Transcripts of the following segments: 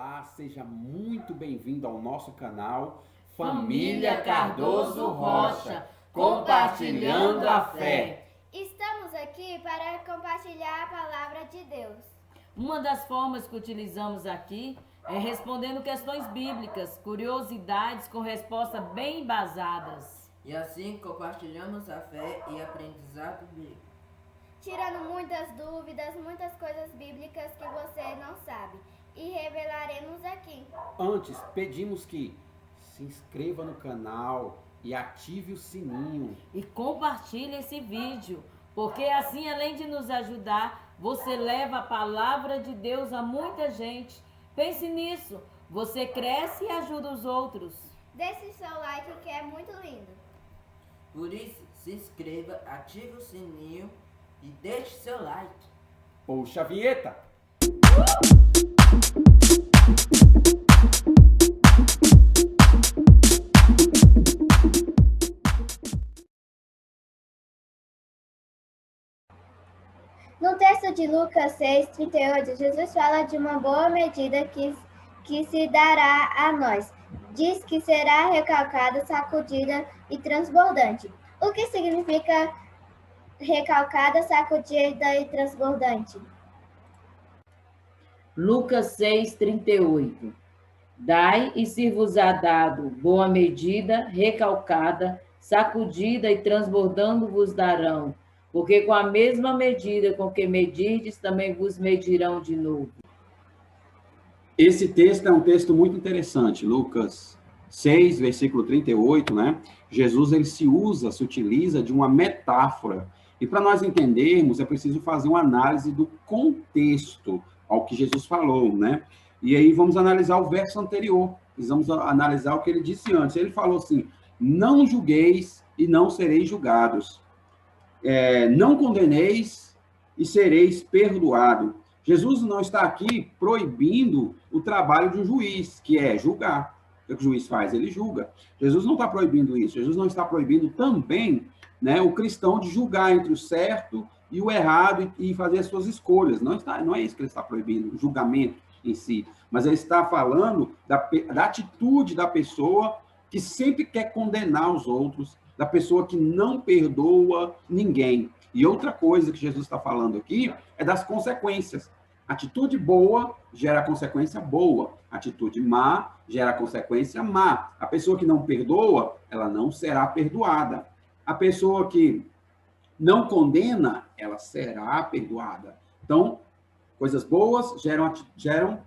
Olá, seja muito bem-vindo ao nosso canal Família Cardoso Rocha, compartilhando a fé. Estamos aqui para compartilhar a palavra de Deus. Uma das formas que utilizamos aqui é respondendo questões bíblicas, curiosidades com respostas bem embasadas. E assim compartilhamos a fé e aprendizado bíblico. Tirando muitas dúvidas, muitas coisas bíblicas que você não sabe. E revelaremos aqui. Antes, pedimos que se inscreva no canal e ative o sininho. E compartilhe esse vídeo, porque assim, além de nos ajudar, você leva a palavra de Deus a muita gente. Pense nisso, você cresce e ajuda os outros. Deixe seu like que é muito lindo. Por isso, se inscreva, ative o sininho e deixe seu like. Puxa a vinheta! No texto de Lucas 6:38, Jesus fala de uma boa medida que se dará a nós. Diz que será recalcada, sacudida e transbordante. O que significa recalcada, sacudida e transbordante? Lucas 6:38. Dai e se vos há dado boa medida, recalcada, sacudida e transbordando vos darão, porque com a mesma medida com que medirdes, também vos medirão de novo. Esse texto é um texto muito interessante, Lucas 6, versículo 38, né? Jesus, ele se utiliza de uma metáfora. E para nós entendermos, é preciso fazer uma análise do contexto ao que Jesus falou, né? E aí vamos analisar o verso anterior, vamos analisar o que ele disse antes. Ele falou assim, não julgueis e não sereis julgados. Não condeneis e sereis perdoados. Jesus não está aqui proibindo o trabalho de um juiz, que é julgar. O que o juiz faz? Ele julga. Jesus não está proibindo isso. Jesus não está proibindo também, né, o cristão de julgar entre o certo e o errado e fazer as suas escolhas. Não é isso que ele está proibindo, o julgamento em si. Mas ele está falando da atitude da pessoa que sempre quer condenar os outros, da pessoa que não perdoa ninguém. E outra coisa que Jesus está falando aqui é das consequências. Atitude boa gera consequência boa. Atitude má gera consequência má. A pessoa que não perdoa, ela não será perdoada. A pessoa que não condena, ela será perdoada. Então, coisas boas geram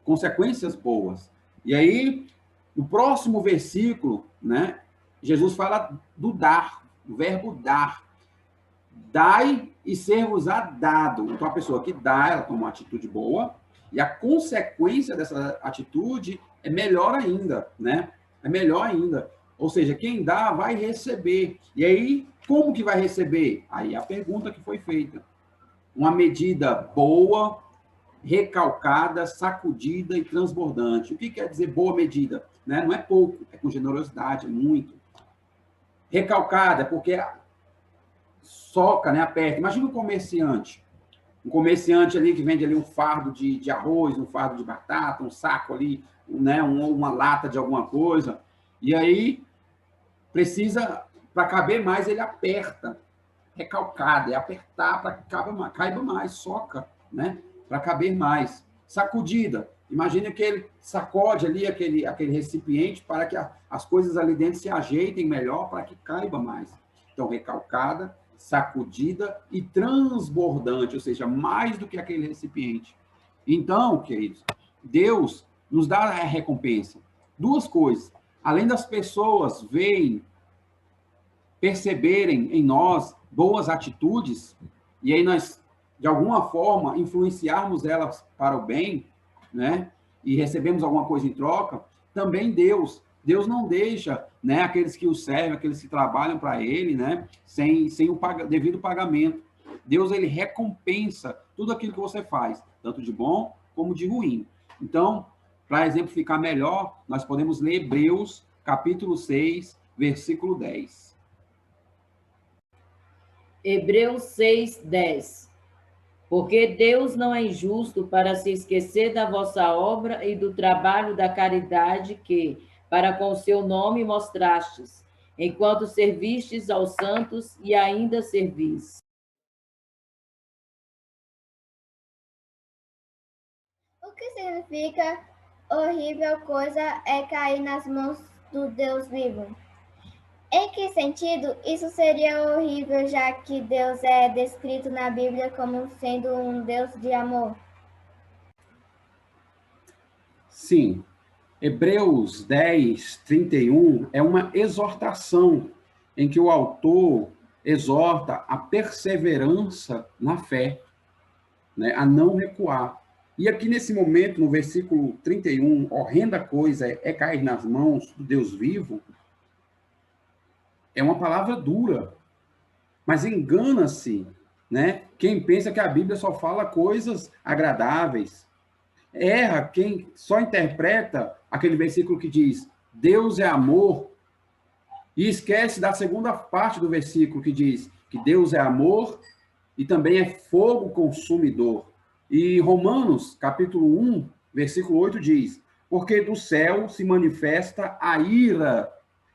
consequências boas. E aí, no próximo versículo, né, Jesus fala do dar, o verbo dar. Dai e ser-vos-á dado. Então, a pessoa que dá, ela toma uma atitude boa, e a consequência dessa atitude é melhor ainda, né? É melhor ainda. Ou seja, quem dá vai receber. E aí, como que vai receber? Aí a pergunta que foi feita. Uma medida boa, recalcada, sacudida e transbordante. O que quer dizer boa medida? Né? Não é pouco, é com generosidade, é muito. Recalcada é porque soca, né, aperta. Imagina um comerciante ali que vende ali um fardo de arroz, um fardo de batata, um saco ali, né, uma lata de alguma coisa, e aí precisa, para caber mais, ele aperta. Recalcada, é apertar para que caiba mais, soca, né, para caber mais. Sacudida, imagina que ele sacode ali aquele recipiente para que as coisas ali dentro se ajeitem melhor, para que caiba mais. Então, recalcada, sacudida e transbordante, ou seja, mais do que aquele recipiente. Então, queridos, Deus nos dá a recompensa. Duas coisas. Além das pessoas perceberem em nós boas atitudes, e aí nós, de alguma forma, influenciarmos elas para o bem, né? E recebemos alguma coisa em troca, também Deus não deixa, né, aqueles que o servem, aqueles que trabalham para ele, né, sem o devido pagamento. Deus, ele recompensa tudo aquilo que você faz, tanto de bom como de ruim. Então, para exemplificar melhor, nós podemos ler Hebreus, capítulo 6, versículo 10. Hebreus 6:10. Porque Deus não é injusto para se esquecer da vossa obra e do trabalho da caridade que, para com o seu nome, mostrastes, enquanto servistes aos santos e ainda servis. O que significa horrível coisa é cair nas mãos do Deus vivo? Em que sentido isso seria horrível, já que Deus é descrito na Bíblia como sendo um Deus de amor? Sim, Hebreus 10, 31 é uma exortação em que o autor exorta a perseverança na fé, né, a não recuar. E aqui nesse momento, no versículo 31, horrenda coisa é cair nas mãos do Deus vivo, é uma palavra dura, mas engana-se, né? Quem pensa que a Bíblia só fala coisas agradáveis. Erra quem só interpreta aquele versículo que diz Deus é amor e esquece da segunda parte do versículo que diz que Deus é amor e também é fogo consumidor. E Romanos, capítulo 1, versículo 8 diz: porque do céu se manifesta a ira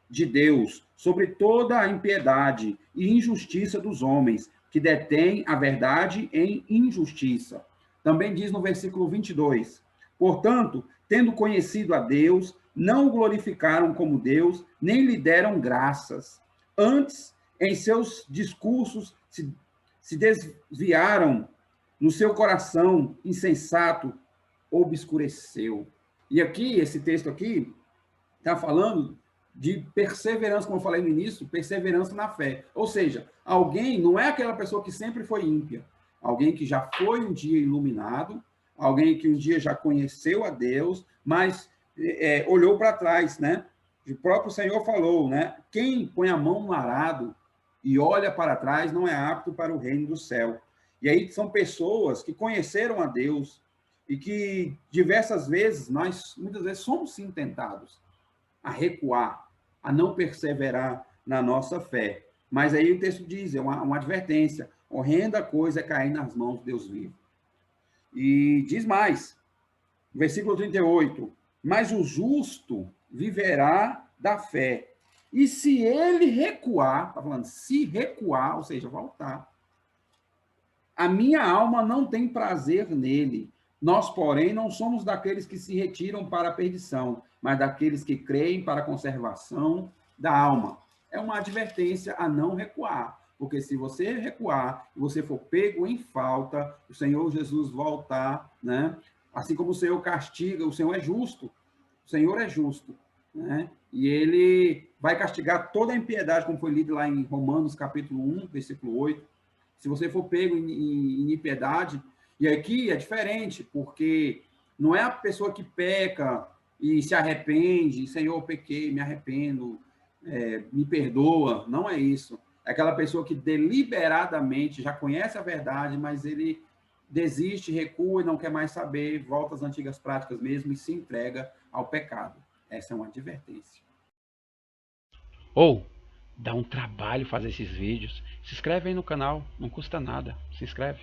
de Deus sobre toda a impiedade e injustiça dos homens, que detêm a verdade em injustiça. Também diz no versículo 22: portanto, tendo conhecido a Deus, não o glorificaram como Deus, nem lhe deram graças. Antes, em seus discursos, se desviaram, no seu coração insensato obscureceu. E aqui, esse texto aqui, está falando de perseverança, como eu falei no início, perseverança na fé. Ou seja, alguém não é aquela pessoa que sempre foi ímpia, alguém que já foi um dia iluminado, alguém que um dia já conheceu a Deus, mas olhou para trás, né? O próprio Senhor falou, né? Quem põe a mão no arado e olha para trás não é apto para o reino do céu. E aí são pessoas que conheceram a Deus e que diversas vezes, nós muitas vezes somos sim tentados a recuar, a não perseverar na nossa fé. Mas aí o texto diz, é uma advertência, horrenda coisa é cair nas mãos de Deus vivo. E diz mais, versículo 38, mas o justo viverá da fé. E se ele recuar, está falando, se recuar, ou seja, voltar, a minha alma não tem prazer nele. Nós, porém, não somos daqueles que se retiram para a perdição, mas daqueles que creem para a conservação da alma. É uma advertência a não recuar, porque se você recuar e você for pego em falta, o Senhor Jesus voltar, né? Assim como o Senhor castiga, o Senhor é justo, o Senhor é justo, né? E ele vai castigar toda a impiedade, como foi lido lá em Romanos, capítulo 1, versículo 8. Se você for pego em impiedade, e aqui é diferente, porque não é a pessoa que peca e se arrepende, Senhor, pequei, me arrependo, me perdoa, não é isso. É aquela pessoa que deliberadamente já conhece a verdade, mas ele desiste, recua e não quer mais saber, volta às antigas práticas mesmo e se entrega ao pecado. Essa é uma advertência. Ou, dá um trabalho fazer esses vídeos. Se inscreve aí no canal, não custa nada. Se inscreve.